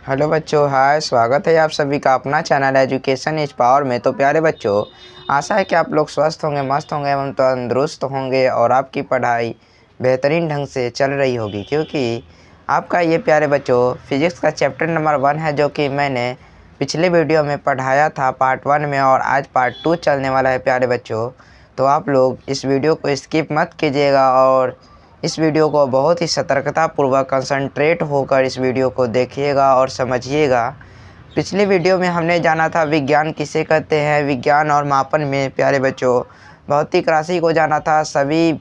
Hello बच्चों, हाय। स्वागत है आप सभी का अपना चैनल एजुकेशन इज पावर में। तो प्यारे बच्चों, आशा है कि आप लोग स्वस्थ होंगे, मस्त होंगे एवं तंदुरुस्त होंगे और आपकी पढ़ाई बेहतरीन ढंग से चल रही होगी, क्योंकि आपका ये प्यारे बच्चों फिजिक्स का चैप्टर नंबर 1 है, जो कि मैंने पिछले वीडियो में पढ़ाया था पार्ट 1 में, और आज पार्ट 2 चलने वाला है प्यारे बच्चों। तो आप लोग इस वीडियो को स्किप मत कीजिएगा और इस वीडियो को बहुत ही सतर्कतापूर्वक कंसंट्रेट होकर इस वीडियो को देखिएगा और समझिएगा। पिछले वीडियो में हमने जाना था विज्ञान किसे कहते हैं, विज्ञान और मापन में प्यारे बच्चों भौतिक राशि को जाना था, सभी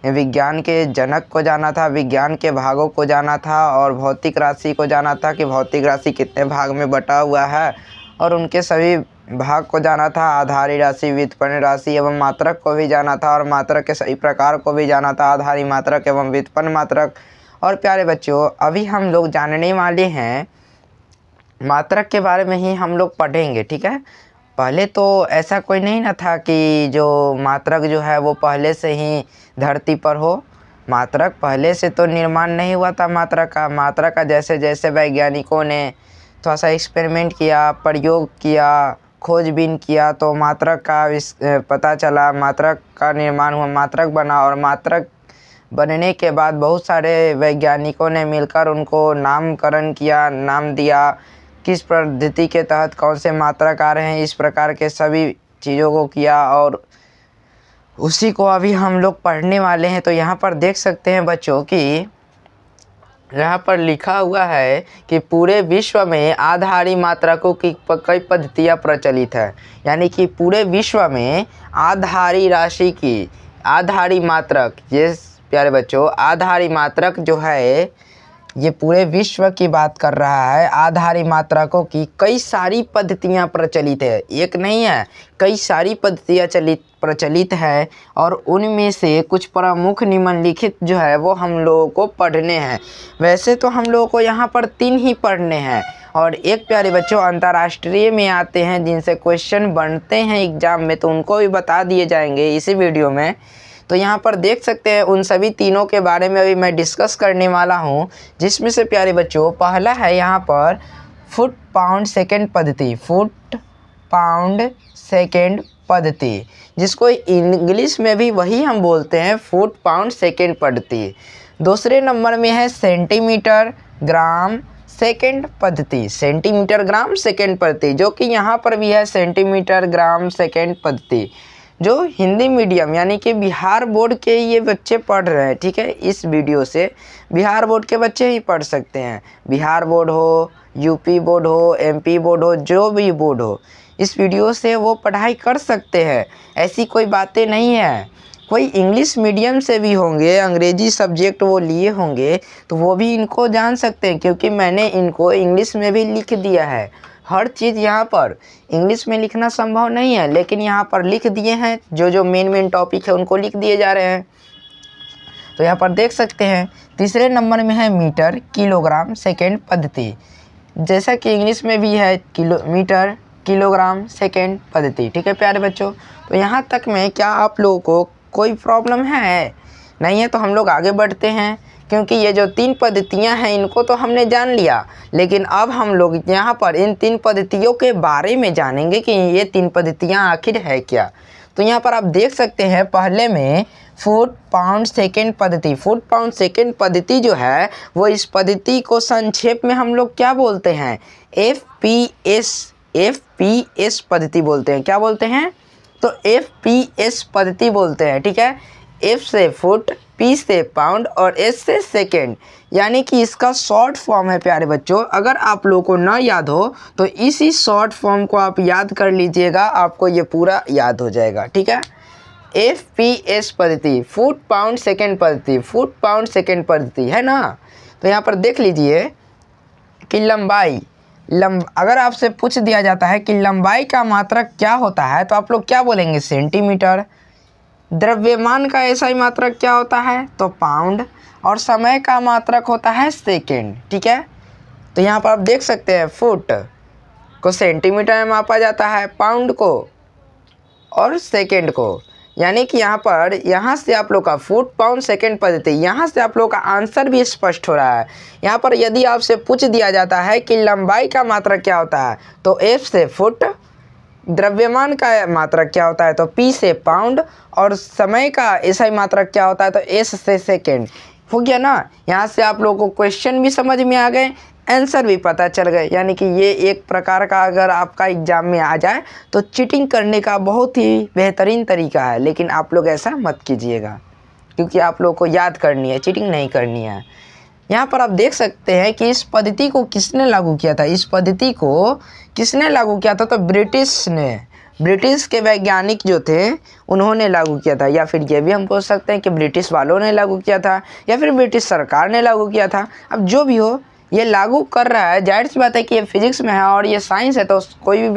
विज्ञान के जनक को जाना था, विज्ञान के भागों को जाना था और भौतिक राशि को जाना था कि भौतिक राशि कितने भाग में बटा हुआ है, और उनके सभी भाग को जाना था। आधारी राशि, व्युत्पन्न राशि एवं मात्रक को भी जाना था, और मात्रक के सही प्रकार को भी जाना था, आधारी मात्रक एवं व्युत्पन्न मात्रक। और प्यारे बच्चों, अभी हम लोग जानने वाले हैं मात्रक के बारे में ही हम लोग पढ़ेंगे, ठीक है। पहले तो ऐसा कोई नहीं ना था कि जो मात्रक जो है वो पहले से ही धरती पर हो। मात्रक पहले से तो निर्माण नहीं हुआ था। मात्रक का जैसे जैसे वैज्ञानिकों ने थोड़ा सा एक्सपेरिमेंट किया, प्रयोग किया, खोजबीन किया, तो मात्रक का पता चला, मात्रक का निर्माण हुआ, मात्रक बना। और मात्रक बनने के बाद बहुत सारे वैज्ञानिकों ने मिलकर उनको नामकरण किया, नाम दिया, किस पद्धति के तहत कौन से मात्रक आ रहे हैं, इस प्रकार के सभी चीज़ों को किया, और उसी को अभी हम लोग पढ़ने वाले हैं। तो यहाँ पर देख सकते हैं बच्चों कि यहाँ पर लिखा हुआ है कि पूरे विश्व में आधारी मात्रकों की कई पद्धतियाँ प्रचलित है। यानी कि पूरे विश्व में आधारी राशि की आधारी मात्रक, ये प्यारे बच्चों आधारी मात्रक जो है ये पूरे विश्व की बात कर रहा है। आधारी मात्रकों की कई सारी पद्धतियाँ प्रचलित है, एक नहीं है, कई सारी पद्धतियाँ प्रचलित है, और उनमें से कुछ प्रमुख निम्नलिखित जो है वो हम लोगों को पढ़ने हैं। वैसे तो हम लोगों को यहाँ पर 3 ही पढ़ने हैं, और एक प्यारे बच्चों अंतर्राष्ट्रीय में आते हैं जिनसे क्वेश्चन बनते हैं एग्जाम में, तो उनको भी बता दिए जाएंगे इसी वीडियो में। तो यहाँ पर देख सकते हैं उन सभी तीनों के बारे में अभी मैं डिस्कस करने वाला हूँ, जिसमें से प्यारे बच्चों पहला है यहाँ पर फुट पाउंड सेकेंड पद्धति। फुट पाउंड सेकेंड पद्धति, जिसको इंग्लिश में भी वही हम बोलते हैं, फुट पाउंड सेकेंड पद्धति। दूसरे नंबर में है सेंटीमीटर ग्राम सेकेंड पद्धति। सेंटीमीटर ग्राम सेकेंड पद्धति, जो कि यहाँ पर भी है सेंटीमीटर ग्राम सेकेंड पद्धति, जो हिंदी मीडियम यानी कि बिहार बोर्ड के ये बच्चे पढ़ रहे हैं, ठीक है। इस वीडियो से बिहार बोर्ड के बच्चे ही पढ़ सकते हैं। बिहार बोर्ड हो, यूपी बोर्ड हो, एमपी बोर्ड हो, जो भी बोर्ड हो, इस वीडियो से वो पढ़ाई कर सकते हैं। ऐसी कोई बातें नहीं है। कोई इंग्लिश मीडियम से भी होंगे, अंग्रेजी सब्जेक्ट वो लिए होंगे, तो वो भी इनको जान सकते हैं, क्योंकि मैंने इनको इंग्लिश में भी लिख दिया है। हर चीज़ यहाँ पर इंग्लिश में लिखना संभव नहीं है, लेकिन यहाँ पर लिख दिए हैं, जो जो मेन टॉपिक है उनको लिख दिए जा रहे हैं। तो यहाँ पर देख सकते हैं तीसरे नंबर में है मीटर किलोग्राम सेकेंड पद्धति, जैसा कि इंग्लिश में भी है मीटर किलोग्राम सेकेंड पद्धति, ठीक है प्यारे बच्चों। तो यहाँ तक में क्या आप लोगों को कोई प्रॉब्लम है? नहीं है तो हम लोग आगे बढ़ते हैं, क्योंकि ये जो 3 पद्धतियाँ हैं इनको तो हमने जान लिया, लेकिन अब हम लोग यहाँ पर इन 3 पद्धतियों के बारे में जानेंगे कि ये 3 पद्धतियाँ आखिर है क्या। तो यहाँ पर आप देख सकते हैं पहले में फुट पाउंड सेकेंड पद्धति। फुट पाउंड सेकेंड पद्धति जो है वो इस पद्धति को संक्षेप में हम लोग क्या बोलते हैं? एफपीएस पद्धति बोलते हैं। क्या बोलते हैं? तो एफपीएस पद्धति बोलते हैं, ठीक है। एफ से फुट, पी से पाउंड और एस से सेकेंड, यानी कि इसका शॉर्ट फॉर्म है प्यारे बच्चों। अगर आप लोगों को ना याद हो तो इसी शॉर्ट फॉर्म को आप याद कर लीजिएगा, आपको ये पूरा याद हो जाएगा, ठीक है। एफपीएस पद्धति, फुट पाउंड सेकेंड पद्धति, फुट पाउंड सेकेंड पद्धति है ना। तो यहाँ पर देख लीजिए कि लंबाई अगर आपसे पूछ दिया जाता है कि लंबाई का मात्रक क्या होता है, तो आप लोग क्या बोलेंगे? सेंटीमीटर। द्रव्यमान का ऐसा ही मात्रक क्या होता है? तो पाउंड। और समय का मात्रक होता है सेकेंड, ठीक है। तो यहाँ पर आप देख सकते हैं फुट को सेंटीमीटर में मापा जाता है, पाउंड को और सेकेंड को यानी कि यहाँ से आप लोग का फुट पाउंड सेकेंड पद्धति, यहाँ से आप लोग का आंसर भी स्पष्ट हो रहा है। यहाँ पर यदि आपसे पूछ दिया जाता है कि लंबाई का मात्रक क्या होता है, तो एफ से फुट, द्रव्यमान का मात्रक क्या होता है तो पी से पाउंड, और समय का एसआई मात्रक क्या होता है तो एस से सेकेंड। हो गया ना। यहाँ से आप लोगों को क्वेश्चन भी समझ में आ गए, आंसर भी पता चल गए। यानी कि ये एक प्रकार का अगर आपका एग्ज़ाम में आ जाए तो चीटिंग करने का बहुत ही बेहतरीन तरीका है, लेकिन आप लोग ऐसा मत कीजिएगा, क्योंकि आप लोग को याद करनी है, चीटिंग नहीं करनी है। यहाँ पर आप देख सकते हैं कि इस पद्धति को किसने लागू किया था। इस पद्धति को किसने लागू किया था तो ब्रिटिश ने, ब्रिटिश के वैज्ञानिक जो थे उन्होंने लागू किया था, या फिर ये भी हम बोल सकते हैं कि ब्रिटिश वालों ने लागू किया था, या फिर ब्रिटिश सरकार ने लागू किया था। अब जो भी हो, ये लागू कर रहा है, जाहिर सी बात है कि ये फिजिक्स में है और ये साइंस है, तो कोई भी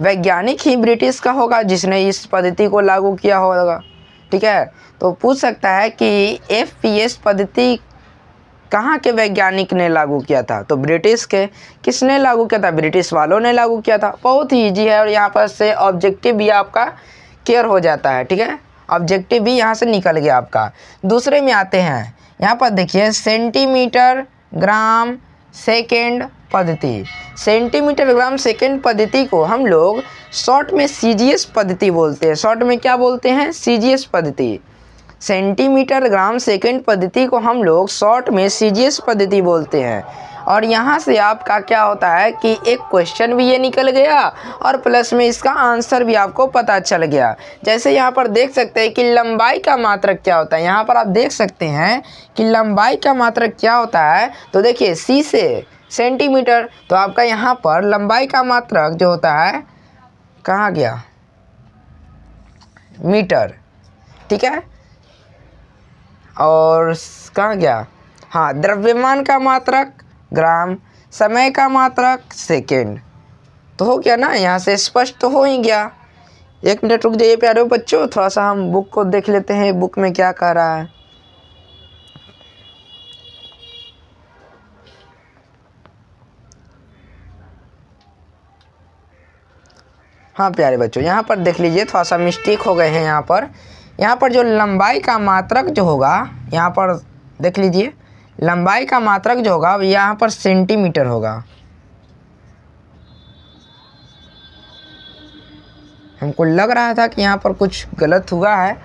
वैज्ञानिक ही ब्रिटिश का होगा जिसने इस पद्धति को लागू किया होगा। ठीक है, तो पूछ सकता है कि FPS पद्धति कहाँ के वैज्ञानिक ने लागू किया था, तो ब्रिटिश के। किसने लागू किया था, ब्रिटिश वालों ने लागू किया था। बहुत ही ईजी है, और यहाँ पर से ऑब्जेक्टिव भी आपका क्लियर हो जाता है। ठीक है, ऑब्जेक्टिव भी यहाँ से निकल गया आपका। दूसरे में आते हैं, यहाँ पर देखिए सेंटीमीटर ग्राम सेकेंड पद्धति। सेंटीमीटर ग्राम सेकेंड पद्धति को हम लोग शॉर्ट में CGS पद्धति बोलते हैं। शॉर्ट में क्या बोलते हैं, CGS पद्धति। सेंटीमीटर ग्राम सेकेंड पद्धति को हम लोग शॉर्ट में CGS पद्धति बोलते हैं। और यहाँ से आपका क्या होता है कि एक क्वेश्चन भी ये निकल गया, और प्लस में इसका आंसर भी आपको पता चल गया। जैसे यहाँ पर देख सकते हैं कि लंबाई का मात्रक क्या होता है। यहाँ पर आप देख सकते हैं कि लंबाई का मात्रक क्या होता है, तो देखिए C से सेंटीमीटर, तो आपका यहाँ पर लंबाई का मात्रक जो होता है, कहाँ गया, मीटर। ठीक है, और कहाँ गया, हाँ, द्रव्यमान का मात्रक ग्राम, समय का मात्रक सेकेंड। तो हो गया ना, यहाँ से स्पष्ट तो हो ही गया। एक मिनट रुक जाइए प्यारे बच्चों, थोड़ा सा हम बुक को देख लेते हैं, बुक में क्या कह रहा है। हाँ प्यारे बच्चों, यहाँ पर देख लीजिए, थोड़ा सा मिस्टेक हो गए हैं। यहाँ पर जो लंबाई का मात्रक जो होगा, यहाँ पर देख लीजिए, लंबाई का मात्रक जो होगा यहाँ पर सेंटीमीटर होगा। हमको लग रहा था कि यहाँ पर कुछ गलत हुआ है,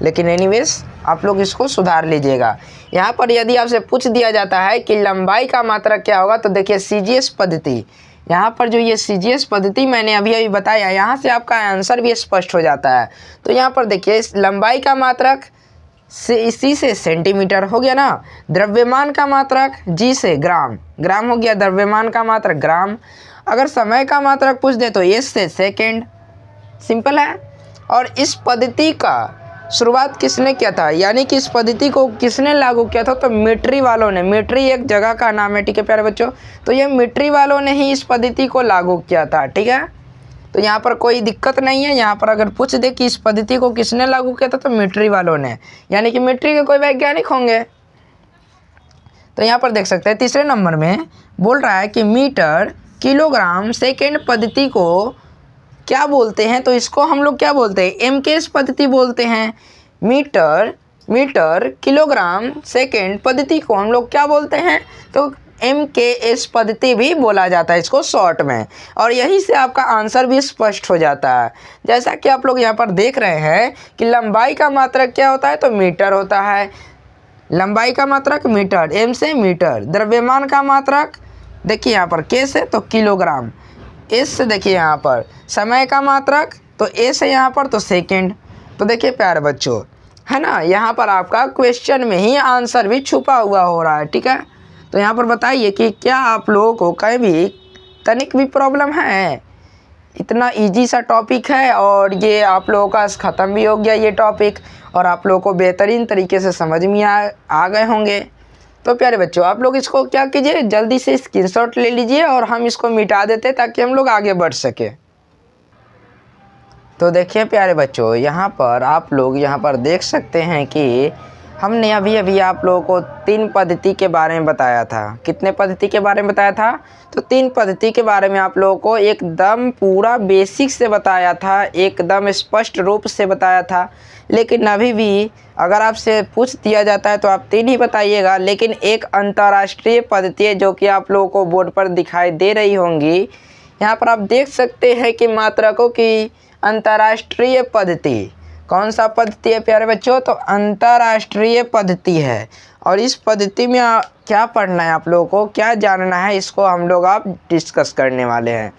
लेकिन एनीवेज आप लोग इसको सुधार लीजिएगा। यहाँ पर यदि आपसे पूछ दिया जाता है कि लंबाई का मात्रक क्या होगा, तो देखिए CGS पद्धति। यहाँ पर जो ये CGS पद्धति मैंने अभी बताया, यहाँ से आपका आंसर भी स्पष्ट हो जाता है। तो यहाँ पर देखिए लंबाई का मात्रक C से सेंटीमीटर हो गया ना, द्रव्यमान का मात्रक G से ग्राम, ग्राम हो गया, द्रव्यमान का मात्रक ग्राम। अगर समय का मात्रक पूछ दे तो S से सेकेंड। सिंपल है। और इस पद्धति का शुरुआत किसने किया था, यानी कि इस पद्धति को किसने लागू किया था, तो मिलिट्री वालों ने। मिलिट्री एक जगह का नाम है, ठीक है प्यारे बच्चों, तो ये मिलिट्री वालों ने ही इस पद्धति को लागू किया था। ठीक है, तो यहाँ पर कोई दिक्कत नहीं है। यहाँ पर अगर पूछ दे कि इस पद्धति को किसने लागू किया था, तो मिलिट्री वालों ने, यानी कि मिलिट्री के कोई वैज्ञानिक होंगे। तो यहाँ पर देख सकते हैं तीसरे नंबर में बोल रहा है कि मीटर किलोग्राम सेकेंड पद्धति को क्या बोलते हैं, तो इसको हम लोग क्या बोलते हैं, MKS पद्धति बोलते हैं। मीटर किलोग्राम सेकेंड पद्धति को हम लोग क्या बोलते हैं, तो MKS पद्धति भी बोला जाता है इसको शॉर्ट में। और यही से आपका आंसर भी स्पष्ट हो जाता है। जैसा कि आप लोग यहाँ पर देख रहे हैं कि लंबाई का मात्रक क्या होता है, तो मीटर होता है। लंबाई का मात्रक मीटर, M से मीटर। द्रव्यमान का मात्रक देखिए यहाँ पर K से तो किलोग्राम, S से देखिए यहाँ पर समय का मात्रक तो A से यहाँ पर तो सेकेंड। तो देखिए प्यारे बच्चों, है ना, यहाँ पर आपका क्वेश्चन में ही आंसर भी छुपा हुआ हो रहा है। ठीक है, तो यहाँ पर बताइए कि क्या आप लोगों को कहीं भी तनिक भी प्रॉब्लम है। इतना इजी सा टॉपिक है, और ये आप लोगों का ख़त्म भी हो गया ये टॉपिक, और आप लोगों को बेहतरीन तरीके से समझ में आ गए होंगे। तो प्यारे बच्चों, आप लोग इसको क्या कीजिए, जल्दी से स्क्रीनशॉट ले लीजिए और हम इसको मिटा देते ताकि हम लोग आगे बढ़ सके। तो देखिए प्यारे बच्चों, यहाँ पर आप लोग यहाँ पर देख सकते हैं कि हमने अभी अभी आप लोगों को 3 पद्धति के बारे में बताया था। कितने पद्धति के बारे में बताया था? तो 3 पद्धति के बारे में आप लोगों को एकदम पूरा बेसिक से बताया था, एकदम स्पष्ट रूप से बताया था। लेकिन अभी भी अगर आपसे पूछ दिया जाता है तो आप 3 ही बताइएगा। लेकिन एक अंतर्राष्ट्रीय पद्धति है जो कि आप लोगों को बोर्ड पर दिखाई दे रही होंगी। यहाँ पर आप देख सकते हैं कि मात्रकों की अंतर्राष्ट्रीय पद्धति। कौन सा पद्धति है प्यारे बच्चों? तो अंतर्राष्ट्रीय पद्धति है। और इस पद्धति में क्या पढ़ना है आप लोगों को, क्या जानना है, इसको हम लोग आप डिस्कस करने वाले हैं।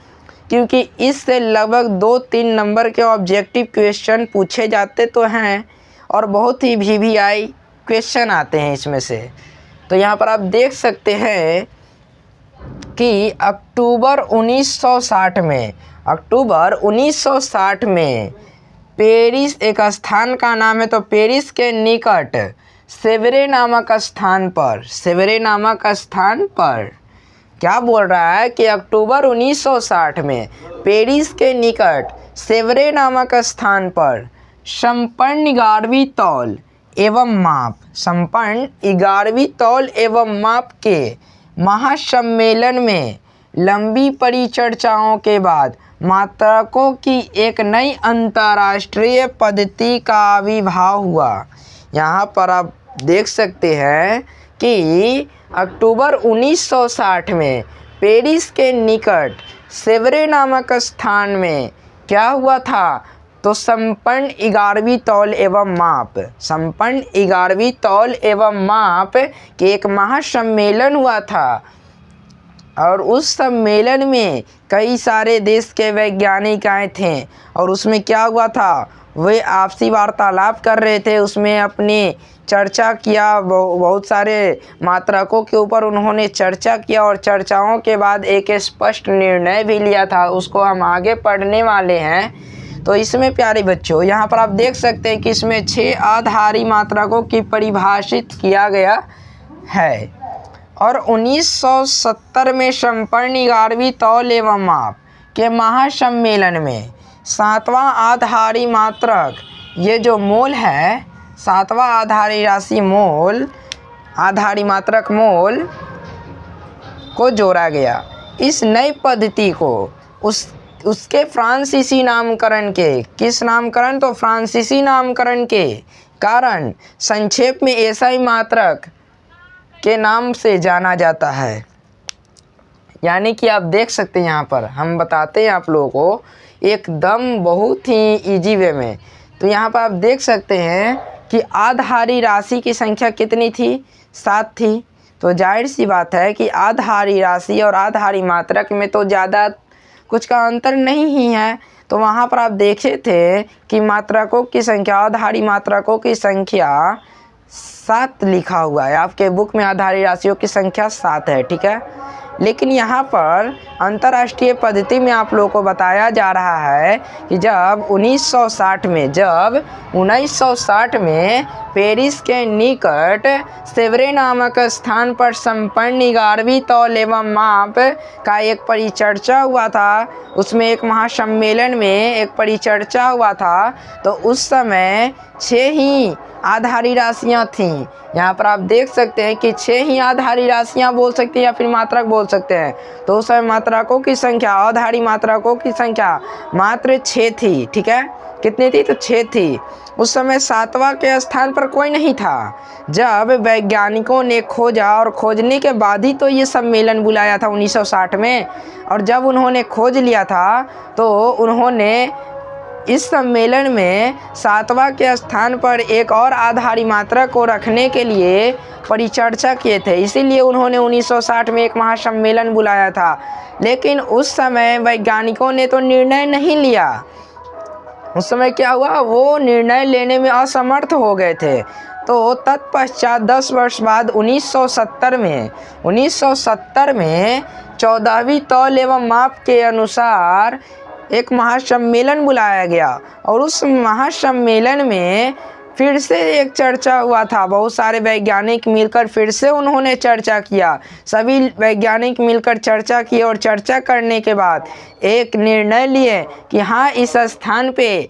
क्योंकि इससे लगभग 2-3 नंबर के ऑब्जेक्टिव क्वेश्चन पूछे जाते तो हैं और बहुत ही VVI क्वेश्चन आते हैं इसमें से। तो यहाँ पर आप देख सकते हैं कि अक्टूबर 1960 में पेरिस एक स्थान का नाम है। तो पेरिस के निकट सेवरे नामक स्थान पर क्या बोल रहा है कि अक्टूबर 1960 में पेरिस के निकट सेवरे नामक स्थान पर संपन्न 11वीं तौल एवं माप के महासम्मेलन में लंबी परिचर्चाओं के बाद मात्रकों की एक नई अंतर्राष्ट्रीय पद्धति का आविर्भाव हुआ। यहाँ पर आप देख सकते हैं कि अक्टूबर 1960 में पेरिस के निकट सेवरे नामक स्थान में क्या हुआ था? तो संपन्न 11वीं तौल एवं माप के एक महासम्मेलन हुआ था। और उस सम्मेलन में कई सारे देश के वैज्ञानिक आए थे और उसमें क्या हुआ था? वे आपसी वार्तालाप कर रहे थे, उसमें अपनी चर्चा किया, बहुत सारे मात्रकों के ऊपर उन्होंने चर्चा किया और चर्चाओं के बाद एक स्पष्ट निर्णय भी लिया था। उसको हम आगे पढ़ने वाले हैं। तो इसमें प्यारे बच्चों यहाँ पर आप देख सकते हैं कि इसमें 6 आधारी मात्रकों की परिभाषित किया गया है। और 1970 में संपन्न 11वीं तौल एवं माप के महासम्मेलन में 7वां आधारी मात्रक, ये जो मोल है, 7वां आधारी राशि मोल, आधारी मात्रक मोल को जोड़ा गया। इस नई पद्धति को उसके फ्रांसीसी नामकरण के, किस नामकरण? तो फ्रांसीसी नामकरण के कारण संक्षेप में SI मात्रक के नाम से जाना जाता है। यानी कि आप देख सकते हैं यहाँ पर हम बताते हैं आप लोगों को एकदम बहुत ही इजी वे में। तो यहाँ पर आप देख सकते हैं कि आधारी राशि की संख्या कितनी थी? 7 थी। तो जाहिर सी बात है कि आधारी राशि और आधारी मात्रक में तो ज़्यादा कुछ का अंतर नहीं ही है। तो वहाँ पर आप देखे थे कि मात्रकों की संख्या, आधारी मात्रकों की संख्या 7 लिखा हुआ है आपके बुक में। आधारी राशियों की संख्या 7 है, ठीक है। लेकिन यहाँ पर अंतर्राष्ट्रीय पद्धति में आप लोगों को बताया जा रहा है कि जब 1960 में पेरिस के निकट सेवरे नामक स्थान पर संपन्न 11वीं तौल एवं माप का एक परिचर्चा हुआ था, उसमें एक महासम्मेलन में एक परिचर्चा हुआ था। तो उस समय 6 ही आधारी राशियाँ थीं। यहाँ पर आप देख सकते हैं कि 6 ही आधारी राशियाँ बोल सकते हैं या फिर मात्रक बोल सकते हैं। तो उस समय मात्रकों की संख्या, आधारी मात्रकों की संख्या मात्र 6 थी, ठीक है। कितनी थी? तो 6 थी। उस समय 7वां के स्थान पर कोई नहीं था। जब वैज्ञानिकों ने खोजा और खोजने के बाद ही तो ये सम्मेलन बुलाया था 1960 में। और जब उन्होंने खोज लिया था तो उन्होंने इस सम्मेलन में 7वां के स्थान पर एक और आधारी मात्रक को रखने के लिए परिचर्चा किए थे। इसीलिए उन्होंने 1960 में एक महासम्मेलन बुलाया था। लेकिन उस समय वैज्ञानिकों ने तो निर्णय नहीं लिया। उस समय क्या हुआ? वो निर्णय लेने में असमर्थ हो गए थे। तो तत्पश्चात 10 वर्ष बाद 1970 में 14वीं तौल एवं माप के अनुसार एक महासम्मेलन बुलाया गया। और उस महासम्मेलन में फिर से एक चर्चा हुआ था, बहुत सारे वैज्ञानिक मिलकर फिर से उन्होंने चर्चा किया। सभी वैज्ञानिक मिलकर चर्चा किए और चर्चा करने के बाद एक निर्णय लिए कि हाँ, इस स्थान पे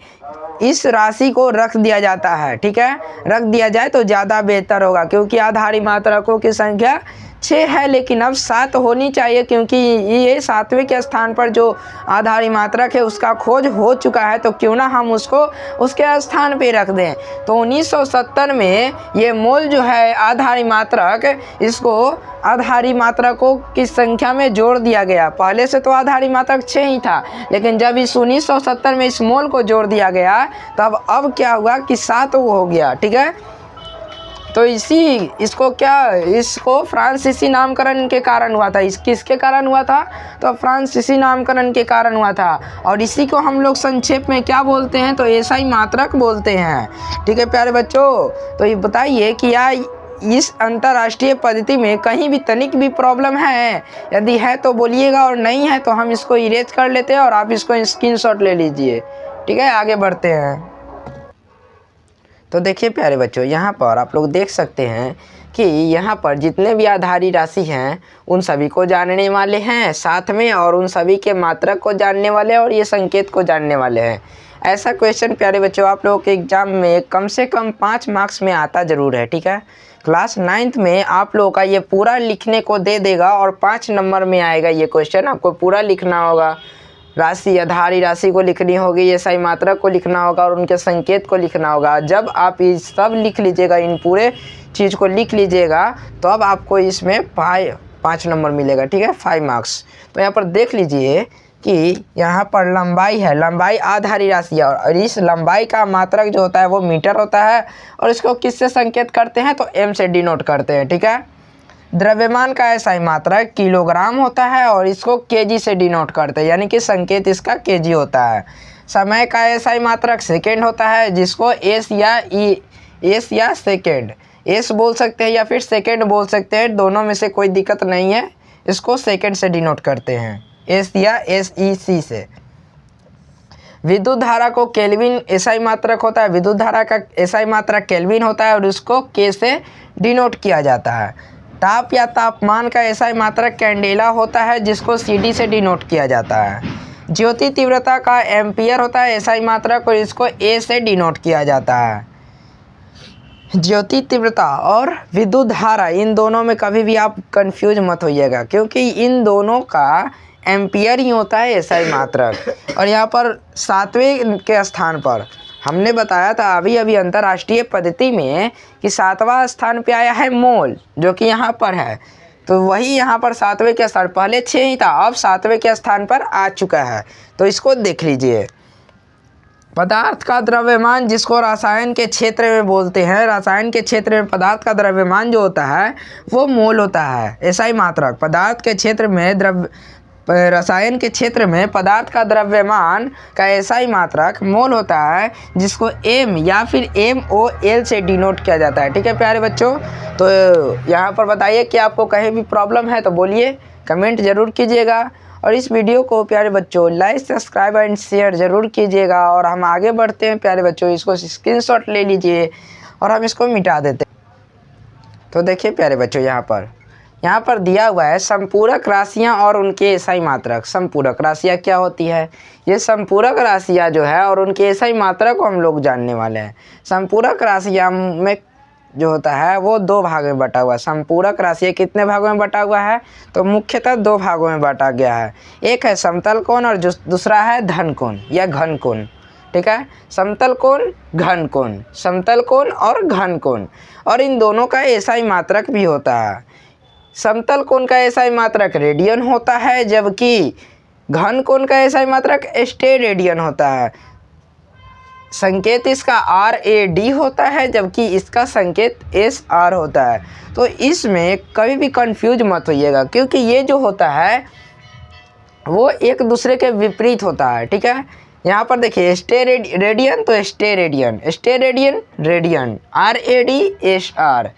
इस राशि को रख दिया जाता है। ठीक है, रख दिया जाए तो ज़्यादा बेहतर होगा, क्योंकि आधारी मात्रकों की संख्या 6 है, लेकिन अब 7 होनी चाहिए, क्योंकि ये 7वें के स्थान पर जो आधारी मात्रक है उसका खोज हो चुका है, तो क्यों ना हम उसको उसके स्थान पे रख दें। तो 1970 में ये मोल जो है आधारी मात्रक, इसको आधारी मात्रकों की संख्या में जोड़ दिया गया। पहले से तो आधारी मात्रक 6 ही था, लेकिन जब इस 1970 में इस मोल को जोड़ दिया गया तब अब क्या हुआ कि 7 हो गया। ठीक है, तो इसको फ्रांसीसी नामकरण के कारण हुआ था। किसके कारण हुआ था? तो फ्रांसीसी नामकरण के कारण हुआ था। और इसी को हम लोग संक्षेप में क्या बोलते हैं? तो एसआई मात्रक बोलते हैं। ठीक है प्यारे बच्चों, तो ये बताइए कि या इस अंतर्राष्ट्रीय पद्धति में कहीं भी तनिक भी प्रॉब्लम है? यदि है तो बोलिएगा, और नहीं है तो हम इसको इरेज कर लेते हैं और आप इसको स्क्रीनशॉट ले लीजिए। ठीक है, आगे बढ़ते हैं। तो देखिए प्यारे बच्चों, यहाँ पर आप लोग देख सकते हैं कि यहाँ पर जितने भी आधारी राशि हैं उन सभी को जानने वाले हैं साथ में, और उन सभी के मात्रक को जानने वाले हैं और ये संकेत को जानने वाले हैं। ऐसा क्वेश्चन प्यारे बच्चों आप लोगों के एग्ज़ाम में कम से कम 5 मार्क्स में आता ज़रूर है। ठीक है, क्लास 9th में आप लोगों का ये पूरा लिखने को दे देगा और 5 नंबर में आएगा ये क्वेश्चन। आपको पूरा लिखना होगा, राशि आधारी राशि को लिखनी होगी, एसआई मात्रक को लिखना होगा और उनके संकेत को लिखना होगा। जब आप ये सब लिख लीजिएगा, इन पूरे चीज़ को लिख लीजिएगा, तो अब आपको इसमें 5 नंबर मिलेगा। ठीक है, 5 मार्क्स। तो यहाँ पर देख लीजिए कि यहाँ पर लंबाई है, लंबाई आधारी राशि है और इस लंबाई का मात्रक जो होता है वो मीटर होता है, और इसको किससे संकेत करते हैं? तो m से डिनोट करते हैं। ठीक है, द्रव्यमान का एसआई मात्रक किलोग्राम होता है और इसको केजी से डिनोट करते हैं, यानी कि संकेत इसका केजी होता है। समय का एसआई मात्रक सेकेंड होता है, जिसको एस या सेकेंड, एस बोल सकते हैं या फिर सेकेंड बोल सकते हैं, दोनों में से कोई दिक्कत नहीं है। इसको सेकेंड से डिनोट करते हैं, एस या SEC से। विद्युत धारा को केल्विन एसआई मात्रक होता है, विद्युत धारा का एसआई मात्रक केल्विन होता है और उसको के से डिनोट किया जाता है। ताप या तापमान का एसआई मात्रक कैंडेला होता है, जिसको CD से डिनोट किया जाता है। ज्योति तीव्रता का एम्पियर होता है एसआई मात्रक और इसको A से डिनोट किया जाता है। ज्योति तीव्रता और विद्युत धारा, इन दोनों में कभी भी आप कंफ्यूज मत होइएगा, क्योंकि इन दोनों का एम्पियर ही होता है एसआई मात्रक। और यहाँ पर 7वें के स्थान पर हमने बताया था अभी अंतर्राष्ट्रीय पद्धति में कि 7वां स्थान पे आया है मोल, जो कि यहाँ पर है। तो वही यहाँ पर 7वें के स्थान, पहले 6 ही था, अब 7वें के स्थान पर आ चुका है। तो इसको देख लीजिए। पदार्थ का द्रव्यमान, जिसको रसायन के क्षेत्र में बोलते हैं, रसायन के क्षेत्र में पदार्थ का द्रव्यमान जो होता है वो मोल होता है, एसआई मात्रक। पदार्थ के क्षेत्र में रसायन के क्षेत्र में पदार्थ का द्रव्यमान का एसआई मात्रक मोल होता है, जिसको M या फिर MOL से डिनोट किया जाता है। ठीक है प्यारे बच्चों, तो यहाँ पर बताइए कि आपको कहीं भी प्रॉब्लम है तो बोलिए, कमेंट ज़रूर कीजिएगा। और इस वीडियो को प्यारे बच्चों लाइक, सब्सक्राइब एंड शेयर ज़रूर कीजिएगा। और हम आगे बढ़ते हैं प्यारे बच्चों, इसको स्क्रीनशॉट ले लीजिए और हम इसको मिटा देते हैं। तो देखिए प्यारे बच्चों, यहाँ पर दिया हुआ है संपूरक राशियाँ और उनके एसआई मात्रक। संपूरक राशियाँ क्या होती है? ये संपूरक राशियाँ जो है और उनके एसआई मात्रक को हम लोग जानने वाले हैं। संपूरक राशियाँ में जो होता है वो 2 भाग में बटा हुआ है। संपूरक राशियाँ कितने भागों में बटा हुआ है? तो मुख्यतः 2 भागों में बांटा गया है। एक है समतल कोण और दूसरा है धन कोण या घन कोण। ठीक है, समतल कोण, घन कोण, समतल कोण और घन कोण, और इन दोनों का एसआई मात्रक भी होता है। समतल कोण का एसआई मात्रक रेडियन होता है, जबकि घन कोण का एसआई मात्रक स्टेरेडियन होता है। संकेत इसका RAD होता है, जबकि इसका संकेत SR होता है। तो इसमें कभी भी कंफ्यूज मत होइएगा, क्योंकि ये जो होता है वो एक दूसरे के विपरीत होता है। ठीक है, यहाँ पर देखिए रेडियन तो steradian, steradian radian, RAD SR।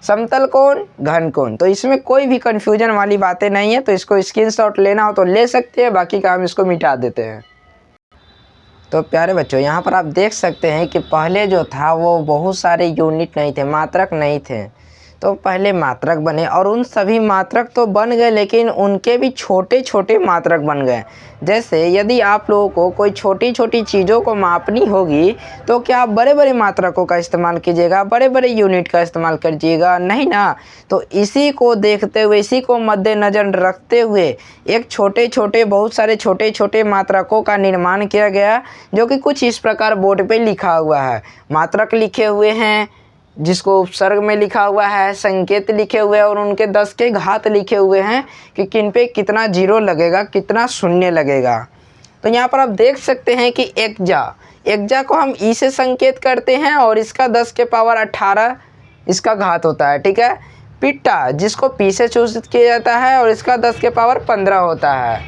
समतल कोण, घन कोण, तो इसमें कोई भी कन्फ्यूजन वाली बातें नहीं है। तो इसको स्क्रीनशॉट लेना हो तो ले सकते हैं, बाकी का हम इसको मिटा देते हैं। तो प्यारे बच्चों यहाँ पर आप देख सकते हैं कि पहले जो था वो बहुत सारे यूनिट नहीं थे, मात्रक नहीं थे। तो पहले मात्रक बने और उन सभी मात्रक तो बन गए, लेकिन उनके भी छोटे छोटे मात्रक बन गए। जैसे यदि आप लोगों को कोई छोटी छोटी चीज़ों को मापनी होगी तो क्या आप बड़े बड़े मात्रकों का इस्तेमाल कीजिएगा, बड़े बड़े यूनिट का इस्तेमाल कीजिएगा? नहीं ना। तो इसी को देखते हुए, इसी को मद्देनज़र रखते हुए एक छोटे छोटे बहुत सारे छोटे छोटे मात्रकों का निर्माण किया गया, जो कि कुछ इस प्रकार बोर्ड पे लिखा हुआ है। मात्रक लिखे हुए हैं जिसको उपसर्ग में लिखा हुआ है, संकेत लिखे हुए हैं और उनके 10 के घात लिखे हुए हैं कि किन पे कितना जीरो लगेगा, कितना शून्य लगेगा। तो यहाँ पर आप देख सकते हैं कि एकजा को हम ई से संकेत करते हैं और इसका 10 के पावर 18 इसका घात होता है, ठीक है। पिट्टा जिसको पी से सूचित किया जाता है और इसका 10 के पावर 15 होता है।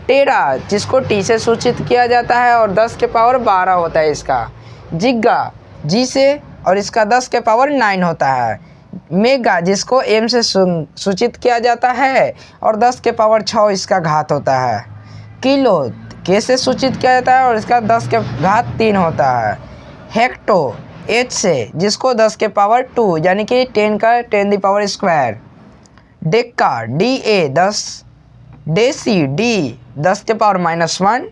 टेढ़ा जिसको टी से सूचित किया जाता है और 10 के पावर 12 होता है इसका। जिग्गा जी से और इसका 10 के पावर 9 होता है। मेगा जिसको एम से सूचित किया जाता है और 10 के पावर 6 इसका घात होता है। किलो के से सूचित किया जाता है और इसका 10 के घात 3 होता है। हेक्टो एच से जिसको 10 के पावर 2 यानी कि 10 का 10⁻²। Deccan D A 10, deci D 10 के पावर -1,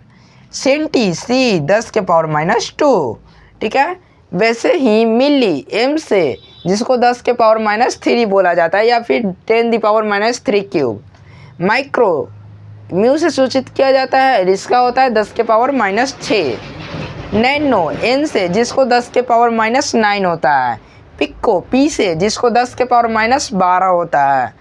सेंटी सी 10 के पावर -2, ठीक है। वैसे ही मिली एम से जिसको 10 के पावर -3 बोला जाता है या फिर 10⁻³ क्यूब। माइक्रो म्यू से सूचित किया जाता है, इसका होता है 10 के पावर -6। नैनो एन से जिसको 10 के पावर -9 होता है। पिक्को पी से जिसको 10 के पावर -12 होता है।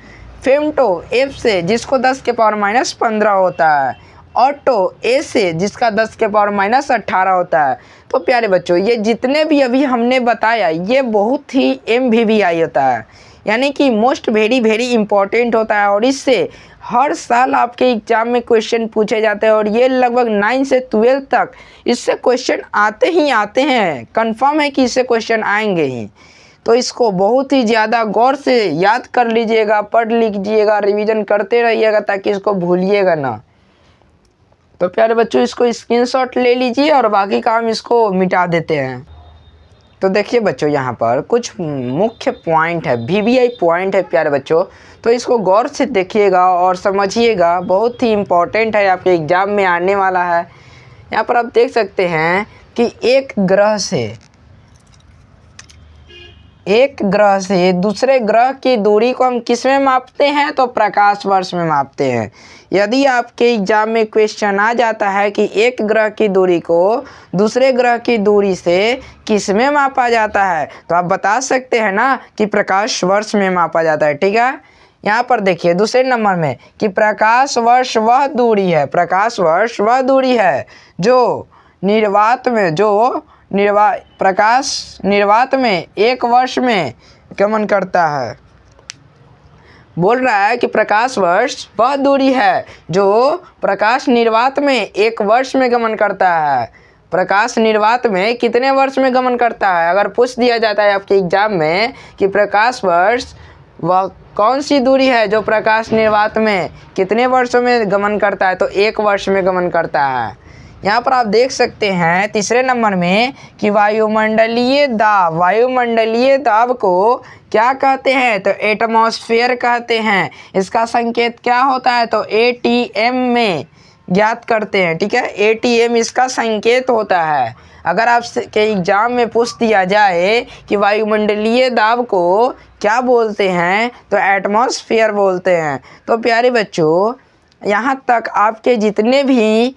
फेमटो एफ से जिसको 10 के पावर -15 होता है। ऑटो ए से जिसका 10 के पावर -18 होता है। तो प्यारे बच्चों ये जितने भी अभी हमने बताया ये बहुत ही MVVI होता है, यानी कि मोस्ट वेरी इम्पॉर्टेंट होता है और इससे हर साल आपके एग्जाम में क्वेश्चन पूछे जाते हैं और ये लगभग 9 से 12 तक इससे क्वेश्चन आते ही आते हैं। कंफर्म है कि इससे क्वेश्चन आएंगे ही। तो इसको बहुत ही ज़्यादा गौर से याद कर लीजिएगा, पढ़ लीजिएगा, रिवीजन करते रहिएगा ताकि इसको भूलिएगा ना। तो प्यारे बच्चों इसको स्क्रीनशॉट ले लीजिए और बाकी काम इसको मिटा देते हैं। तो देखिए बच्चों यहाँ पर कुछ मुख्य पॉइंट है, VVI पॉइंट है प्यारे बच्चों। तो इसको गौर से देखिएगा और समझिएगा, बहुत ही इम्पोर्टेंट है, आपके एग्ज़ाम में आने वाला है। यहाँ पर आप देख सकते हैं कि एक ग्रह से दूसरे ग्रह की दूरी को हम किस में मापते हैं? तो प्रकाश वर्ष में मापते हैं। यदि आपके एग्जाम में क्वेश्चन आ जाता है कि एक ग्रह की दूरी को दूसरे ग्रह की दूरी से किस में मापा जाता है, तो आप बता सकते हैं ना कि प्रकाश वर्ष में मापा जाता है, ठीक है। यहाँ पर देखिए दूसरे नंबर में कि प्रकाश वर्ष वह दूरी है, प्रकाश वर्ष वह दूरी है जो प्रकाश निर्वात में एक वर्ष में गमन करता है। बोल रहा है कि प्रकाश वर्ष वह दूरी है जो प्रकाश निर्वात में एक वर्ष में गमन करता है। प्रकाश निर्वात में कितने वर्ष में गमन करता है? अगर पूछ दिया जाता है आपके एग्जाम में कि प्रकाश वर्ष वह कौन सी दूरी है जो प्रकाश निर्वात में कितने वर्षों में गमन करता है, तो एक वर्ष में गमन करता है। यहाँ पर आप देख सकते हैं तीसरे नंबर में कि वायुमंडलीय दाब को क्या कहते हैं? तो एटमॉस्फेयर कहते हैं। इसका संकेत क्या होता है? तो ATM में ज्ञात करते हैं, ठीक है। ATM इसका संकेत होता है। अगर आपके एग्जाम में पूछ दिया जाए कि वायुमंडलीय दाब को क्या बोलते हैं, तो एटमॉस्फेयर बोलते हैं। तो प्यारे बच्चों यहाँ तक आपके जितने भी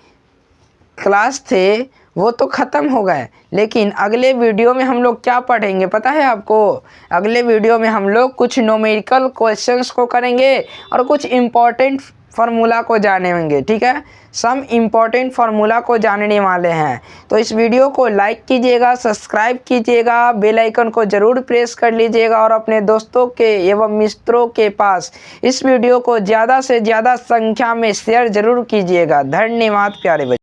क्लास थे वो तो ख़त्म हो गए, लेकिन अगले वीडियो में हम लोग क्या पढ़ेंगे पता है आपको? अगले वीडियो में हम लोग कुछ न्यूमेरिकल क्वेश्चंस को करेंगे और कुछ इम्पॉर्टेंट फार्मूला को जानेंगे, ठीक है। सम इम्पॉर्टेंट फार्मूला को जानने वाले हैं। तो इस वीडियो को लाइक कीजिएगा, सब्सक्राइब कीजिएगा, बेल आइकन को ज़रूर प्रेस कर लीजिएगा और अपने दोस्तों के एवं मित्रों के पास इस वीडियो को ज़्यादा से ज़्यादा संख्या में शेयर ज़रूर कीजिएगा। धन्यवाद प्यारे बच्चों।